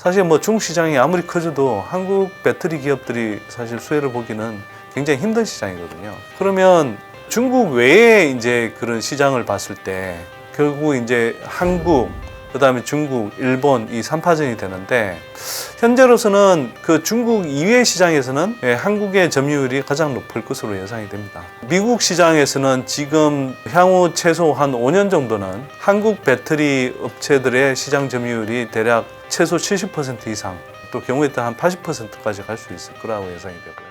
사실 뭐 중국 시장이 아무리 커져도 한국 배터리 기업들이 사실 수혜를 보기는 굉장히 힘든 시장이거든요. 그러면 중국 외에 이제 그런 시장을 봤을 때 결국 이제 한국, 그다음에 중국, 일본 이 3파전이 되는데 현재로서는 그 중국 이외 시장에서는 한국의 점유율이 가장 높을 것으로 예상이 됩니다. 미국 시장에서는 지금 향후 최소 한 5년 정도는 한국 배터리 업체들의 시장 점유율이 대략 최소 70% 이상, 또 경우에 따라 한 80%까지 갈 수 있을 거라고 예상이 되고요.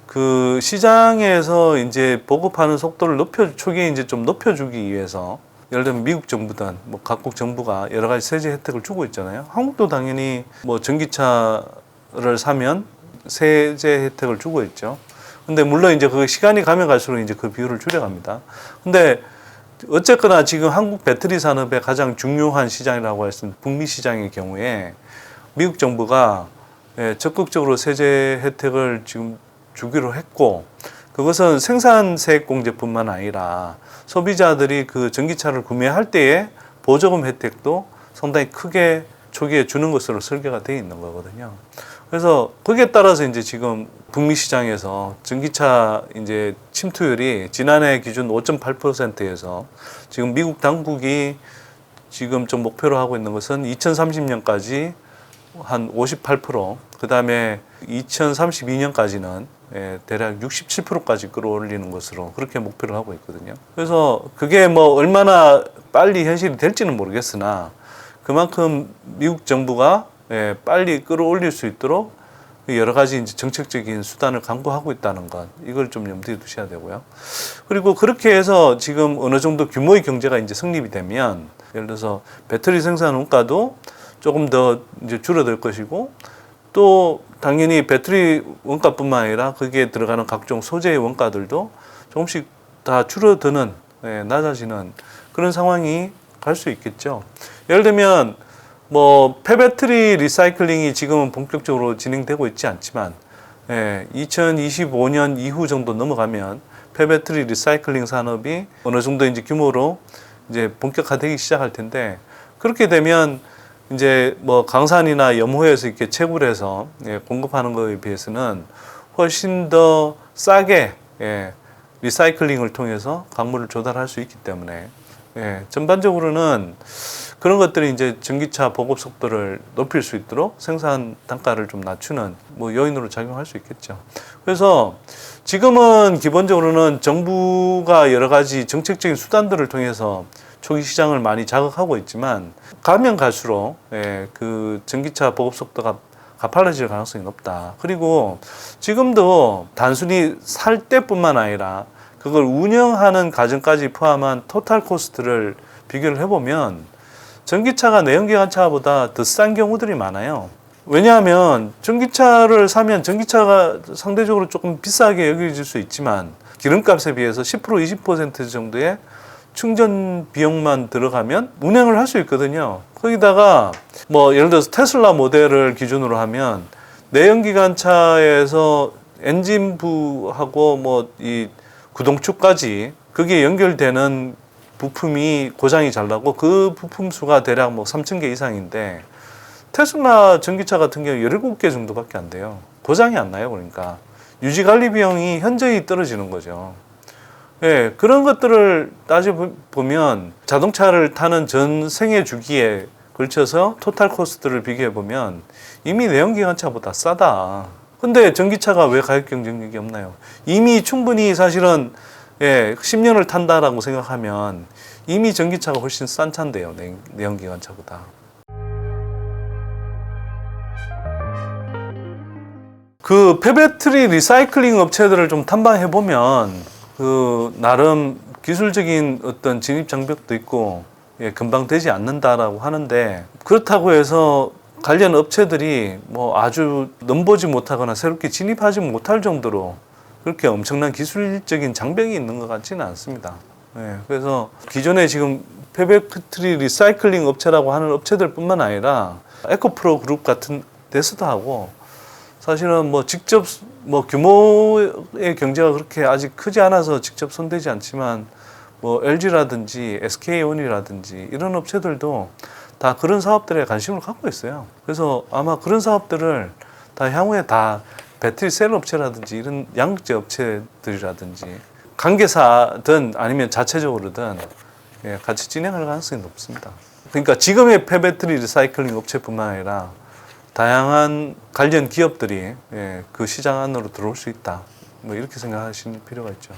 그 시장에서 이제 보급하는 속도를 초기에 이제 좀 높여주기 위해서, 예를 들면 미국 정부든 뭐 각국 정부가 여러 가지 세제 혜택을 주고 있잖아요. 한국도 당연히 뭐 전기차를 사면 세제 혜택을 주고 있죠. 근데 물론 이제 그 시간이 가면 갈수록 이제 그 비율을 줄여갑니다. 근데 어쨌거나 지금 한국 배터리 산업의 가장 중요한 시장이라고 할 수 있는 북미 시장의 경우에 미국 정부가 적극적으로 세제 혜택을 지금 주기로 했고, 그것은 생산세액 공제뿐만 아니라 소비자들이 그 전기차를 구매할 때의 보조금 혜택도 상당히 크게 초기에 주는 것으로 설계가 되어 있는 거거든요. 그래서 거기에 따라서 이제 지금 북미 시장에서 전기차 이제 침투율이 지난해 기준 5.8%에서 지금 미국 당국이 지금 좀 목표로 하고 있는 것은 2030년까지 한 58%, 그 다음에 2032년까지는 대략 67%까지 끌어올리는 것으로 그렇게 목표를 하고 있거든요. 그래서 그게 뭐 얼마나 빨리 현실이 될지는 모르겠으나 그만큼 미국 정부가 빨리 끌어올릴 수 있도록 여러 가지 이제 정책적인 수단을 강구하고 있다는 것, 이걸 좀 염두에 두셔야 되고요. 그리고 그렇게 해서 지금 어느 정도 규모의 경제가 이제 성립이 되면, 예를 들어서 배터리 생산 원가도 조금 더 이제 줄어들 것이고, 또 당연히 배터리 원가뿐만 아니라 거기에 들어가는 각종 소재의 원가들도 조금씩 다 줄어드는, 낮아지는 그런 상황이 갈 수 있겠죠. 예를 들면 뭐 폐배터리 리사이클링이 지금은 본격적으로 진행되고 있지 않지만 2025년 이후 정도 넘어가면 폐배터리 리사이클링 산업이 어느 정도 이제 규모로 이제 본격화되기 시작할 텐데, 그렇게 되면 이제 뭐 강산이나 염호에서 이렇게 채굴 해서 공급하는 것에 비해서는 훨씬 더 싸게 리사이클링을 통해서 광물을 조달할 수 있기 때문에 전반적으로는 그런 것들이 이제 전기차 보급 속도를 높일 수 있도록 생산 단가를 좀 낮추는 뭐 요인으로 작용할 수 있겠죠. 그래서 지금은 기본적으로는 정부가 여러 가지 정책적인 수단들을 통해서 초기 시장을 많이 자극하고 있지만, 가면 갈수록 그 전기차 보급 속도가 가팔라질 가능성이 높다. 그리고 지금도 단순히 살 때뿐만 아니라 그걸 운영하는 과정까지 포함한 토탈 코스트를 비교를 해보면 전기차가 내연기관차보다 더 싼 경우들이 많아요. 왜냐하면 전기차를 사면 전기차가 상대적으로 조금 비싸게 여겨질 수 있지만 기름값에 비해서 10% 20% 정도의 충전 비용만 들어가면 운행을 할 수 있거든요. 거기다가 뭐 예를 들어서 테슬라 모델을 기준으로 하면 내연기관차에서 엔진부하고 뭐 이 구동축까지 그게 연결되는 부품이 고장이 잘 나고 그 부품 수가 대략 뭐 3,000개 이상인데, 테슬라 전기차 같은 경우 17개 정도밖에 안 돼요. 고장이 안 나요. 그러니까 유지관리 비용이 현저히 떨어지는 거죠. 그런 것들을 따져보면 자동차를 타는 전 생애 주기에 걸쳐서 토탈 코스트를 비교해보면 이미 내연기관차보다 싸다. 근데 전기차가 왜 가격 경쟁력이 없나요? 이미 충분히 사실은 10년을 탄다라고 생각하면 이미 전기차가 훨씬 싼 차인데요. 내연기관차보다. 그 폐배터리 리사이클링 업체들을 좀 탐방해보면 그 나름 기술적인 어떤 진입 장벽도 있고 금방 되지 않는다라고 하는데, 그렇다고 해서 관련 업체들이 뭐 아주 넘보지 못하거나 새롭게 진입하지 못할 정도로 그렇게 엄청난 기술적인 장벽이 있는 것 같지는 않습니다. 그래서 기존에 지금 폐배터리 리사이클링 업체라고 하는 업체들 뿐만 아니라 에코프로 그룹 같은 데서도 하고, 사실은 뭐 직접 뭐 규모의 경제가 그렇게 아직 크지 않아서 직접 손대지 않지만 뭐 LG라든지 SK온이라든지 이런 업체들도 다 그런 사업들에 관심을 갖고 있어요. 그래서 아마 그런 사업들을 다 향후에 다 배터리 셀 업체라든지 이런 양극재 업체들이라든지 관계사든 아니면 자체적으로든 같이 진행할 가능성이 높습니다. 그러니까 지금의 폐배터리 리사이클링 업체뿐만 아니라 다양한 관련 기업들이 그 시장 안으로 들어올 수 있다. 뭐 이렇게 생각하시는 필요가 있죠.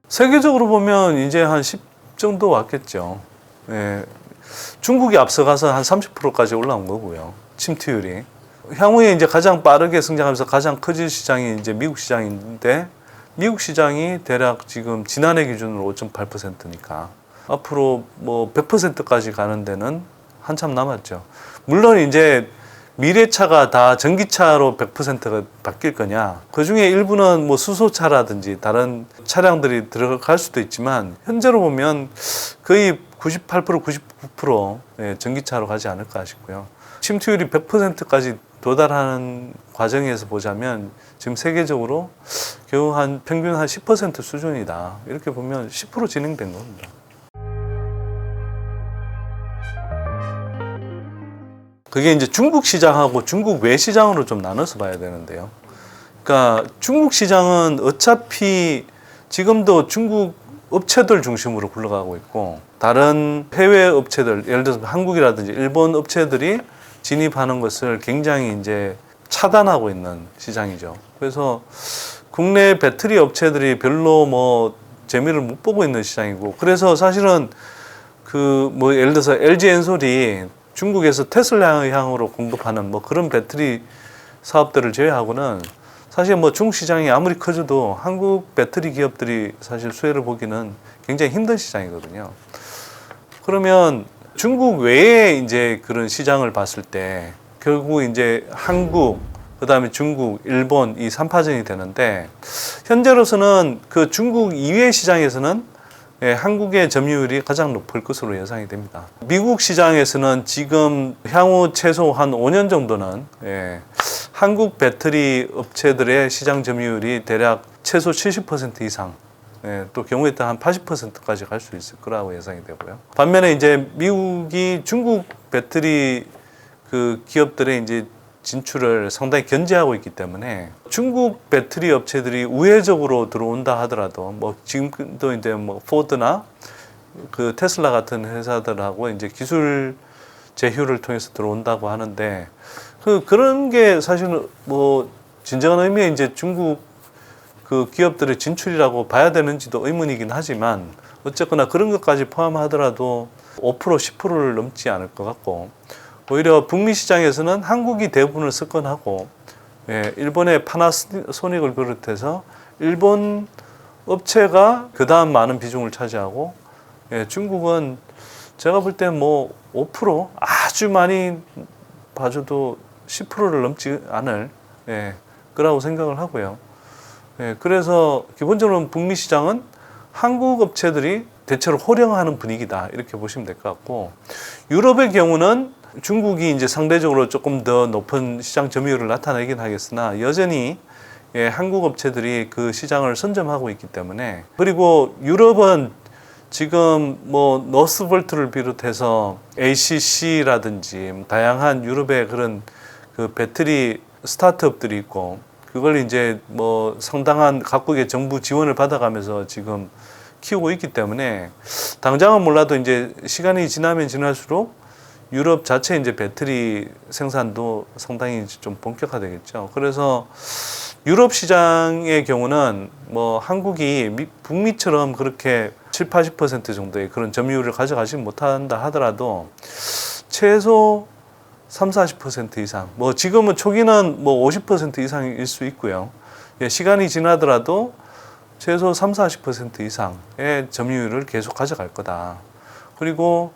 세계적으로 보면 이제 한 10 정도 왔겠죠. 중국이 앞서가서 한 30%까지 올라온 거고요. 침투율이. 향후에 이제 가장 빠르게 성장하면서 가장 커질 시장이 이제 미국 시장인데 미국 시장이 대략 지금 지난해 기준으로 5.8%니까 앞으로 뭐 100%까지 가는 데는 한참 남았죠. 물론 이제 미래차가 다 전기차로 100%가 바뀔 거냐. 그 중에 일부는 뭐 수소차라든지 다른 차량들이 들어갈 수도 있지만 현재로 보면 거의 98%, 99% 전기차로 가지 않을까 싶고요. 침투율이 100%까지 도달하는 과정에서 보자면 지금 세계적으로 겨우 한 평균 한 10% 수준이다. 이렇게 보면 10% 진행된 겁니다. 그게 이제 중국 시장하고 중국 외 시장으로 좀 나눠서 봐야 되는데요. 그러니까 중국 시장은 어차피 지금도 중국 업체들 중심으로 굴러가고 있고 다른 해외 업체들, 예를 들어서 한국이라든지 일본 업체들이 진입하는 것을 굉장히 이제 차단하고 있는 시장이죠. 그래서 국내 배터리 업체들이 별로 뭐 재미를 못 보고 있는 시장이고, 그래서 사실은 그 뭐 예를 들어서 LG 엔솔이 중국에서 테슬라 향으로 공급하는 뭐 그런 배터리 사업들을 제외하고는 사실 뭐 중국 시장이 아무리 커져도 한국 배터리 기업들이 사실 수혜를 보기는 굉장히 힘든 시장이거든요. 그러면 중국 외에 이제 그런 시장을 봤을 때 결국 이제 한국, 그 다음에 중국, 일본 이 3파전이 되는데 현재로서는 그 중국 이외의 시장에서는 한국의 점유율이 가장 높을 것으로 예상이 됩니다. 미국 시장에서는 지금 향후 최소 한 5년 정도는 한국 배터리 업체들의 시장 점유율이 대략 최소 70% 이상, 또 경우에 따라 한 80%까지 갈 수 있을 거라고 예상이 되고요. 반면에 이제 미국이 중국 배터리 그 기업들의 이제 진출을 상당히 견제하고 있기 때문에 중국 배터리 업체들이 우회적으로 들어온다 하더라도 뭐 지금도 이제 뭐 포드나 그 테슬라 같은 회사들하고 이제 기술 제휴를 통해서 들어온다고 하는데 그런 게 사실은 뭐 진정한 의미의 이제 중국 그 기업들의 진출이라고 봐야 되는지도 의문이긴 하지만 어쨌거나 그런 것까지 포함하더라도 5% 10%를 넘지 않을 것 같고, 오히려 북미 시장에서는 한국이 대부분을 석권하고 일본의 파나소닉을 비롯해서 일본 업체가 그 다음 많은 비중을 차지하고 중국은 제가 볼 때 뭐 5% 아주 많이 봐줘도 10%를 넘지 않을 거라고 생각을 하고요. 그래서 기본적으로 북미 시장은 한국 업체들이 대체로 호령하는 분위기다 이렇게 보시면 될 것 같고, 유럽의 경우는 중국이 이제 상대적으로 조금 더 높은 시장 점유율을 나타내긴 하겠으나 여전히 한국 업체들이 그 시장을 선점하고 있기 때문에, 그리고 유럽은 지금 뭐 노스볼트를 비롯해서 ACC라든지 다양한 유럽의 그런 그 배터리 스타트업들이 있고 그걸 이제 뭐 상당한 각국의 정부 지원을 받아가면서 지금 키우고 있기 때문에 당장은 몰라도 이제 시간이 지나면 지날수록 유럽 자체 이제 배터리 생산도 상당히 좀 본격화되겠죠. 그래서 유럽 시장의 경우는 뭐 한국이 북미처럼 그렇게 7, 80% 정도의 그런 점유율을 가져가지 못한다 하더라도 최소 3, 40% 이상, 뭐 지금은 초기는 뭐 50% 이상일 수 있고요. 시간이 지나더라도 최소 3, 40% 이상의 점유율을 계속 가져갈 거다. 그리고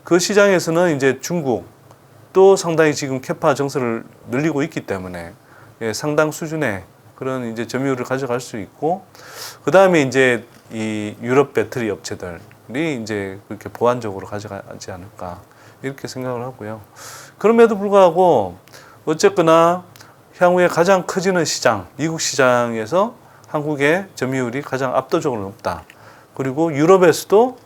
그 시장에서는 이제 중국도 상당히 지금 캐파 정책을 늘리고 있기 때문에 상당 수준의 그런 이제 점유율을 가져갈 수 있고, 그 다음에 이제 이 유럽 배터리 업체들이 이제 그렇게 보완적으로 가져가지 않을까 이렇게 생각을 하고요. 그럼에도 불구하고 어쨌거나 향후에 가장 커지는 시장, 미국 시장에서 한국의 점유율이 가장 압도적으로 높다. 그리고 유럽에서도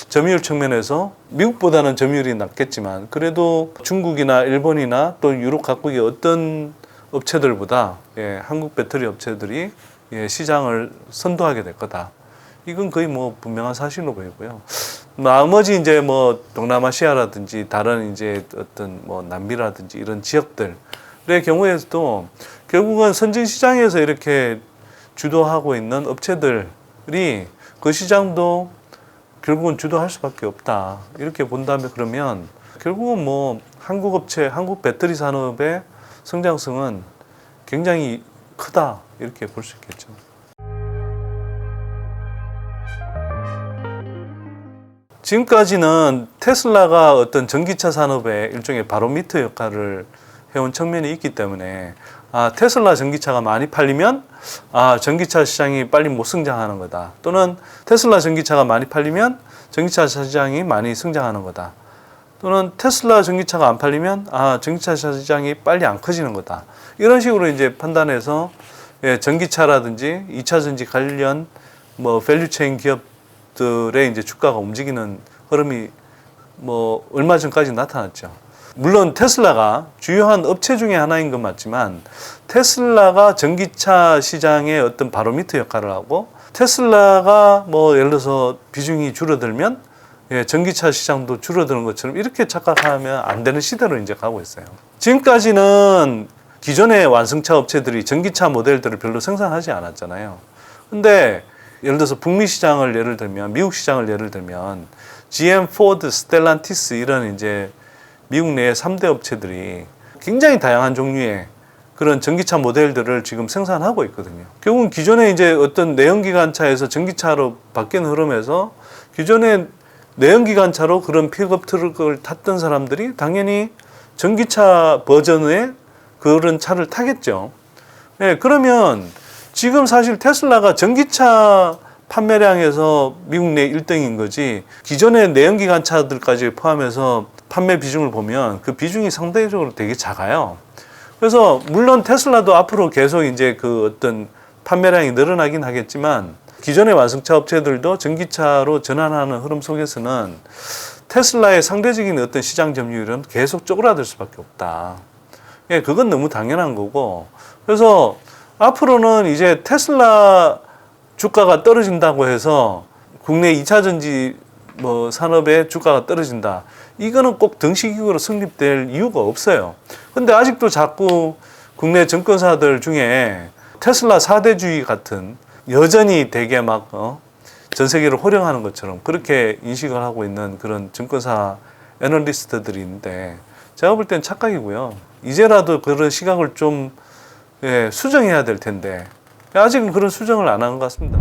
점유율 측면에서 미국보다는 점유율이 낮겠지만 그래도 중국이나 일본이나 또 유럽 각국의 어떤 업체들보다 한국 배터리 업체들이 시장을 선도하게 될 거다. 이건 거의 뭐 분명한 사실로 보이고요. 나머지 이제 뭐 동남아시아라든지 다른 이제 어떤 뭐 남미라든지 이런 지역들의 경우에서도 결국은 선진 시장에서 이렇게 주도하고 있는 업체들이 그 시장도 결국은 주도할 수밖에 없다. 이렇게 본다면 그러면 결국은 뭐 한국 업체, 한국 배터리 산업의 성장성은 굉장히 크다. 이렇게 볼 수 있겠죠. 지금까지는 테슬라가 어떤 전기차 산업의 일종의 바로미터 역할을 해온 측면이 있기 때문에 테슬라 전기차가 많이 팔리면 전기차 시장이 빨리 못 성장하는 거다. 또는 테슬라 전기차가 많이 팔리면 전기차 시장이 많이 성장하는 거다. 또는 테슬라 전기차가 안 팔리면 전기차 시장이 빨리 안 커지는 거다. 이런 식으로 이제 판단해서 전기차라든지 2차 전지 관련 뭐 밸류체인 기업들의 이제 주가가 움직이는 흐름이 뭐 얼마 전까지 나타났죠. 물론 테슬라가 주요한 업체 중에 하나인 건 맞지만 테슬라가 전기차 시장의 어떤 바로미터 역할을 하고 테슬라가 뭐 예를 들어서 비중이 줄어들면 전기차 시장도 줄어드는 것처럼 이렇게 착각하면 안 되는 시대로 이제 가고 있어요. 지금까지는 기존의 완성차 업체들이 전기차 모델들을 별로 생산하지 않았잖아요. 근데 예를 들어서 북미 시장을 예를 들면 미국 시장을 예를 들면 GM, 포드, 스텔란티스 이런 이제 미국 내 3대 업체들이 굉장히 다양한 종류의 그런 전기차 모델들을 지금 생산하고 있거든요. 결국은 기존에 이제 어떤 내연기관차에서 전기차로 바뀐 흐름에서 기존의 내연기관차로 그런 픽업 트럭을 탔던 사람들이 당연히 전기차 버전의 그런 차를 타겠죠. 그러면 지금 사실 테슬라가 전기차 판매량에서 미국 내 1등인 거지 기존의 내연기관차들까지 포함해서 판매 비중을 보면 그 비중이 상대적으로 되게 작아요. 그래서 물론 테슬라도 앞으로 계속 이제 그 어떤 판매량이 늘어나긴 하겠지만 기존의 완성차 업체들도 전기차로 전환하는 흐름 속에서는 테슬라의 상대적인 어떤 시장 점유율은 계속 쪼그라들 수밖에 없다. 그건 너무 당연한 거고 그래서 앞으로는 이제 테슬라 주가가 떨어진다고 해서 국내 2차 전지 뭐 산업의 주가가 떨어진다. 이거는 꼭 등식이익으로 성립될 이유가 없어요. 근데 아직도 자꾸 국내 증권사들 중에 테슬라 4대주의 같은 여전히 되게 막 전 세계를 호령하는 것처럼 그렇게 인식을 하고 있는 그런 증권사 애널리스트들이 있는데 제가 볼 땐 착각이고요. 이제라도 그런 시각을 좀 수정해야 될 텐데 아직은 그런 수정을 안 하는 것 같습니다.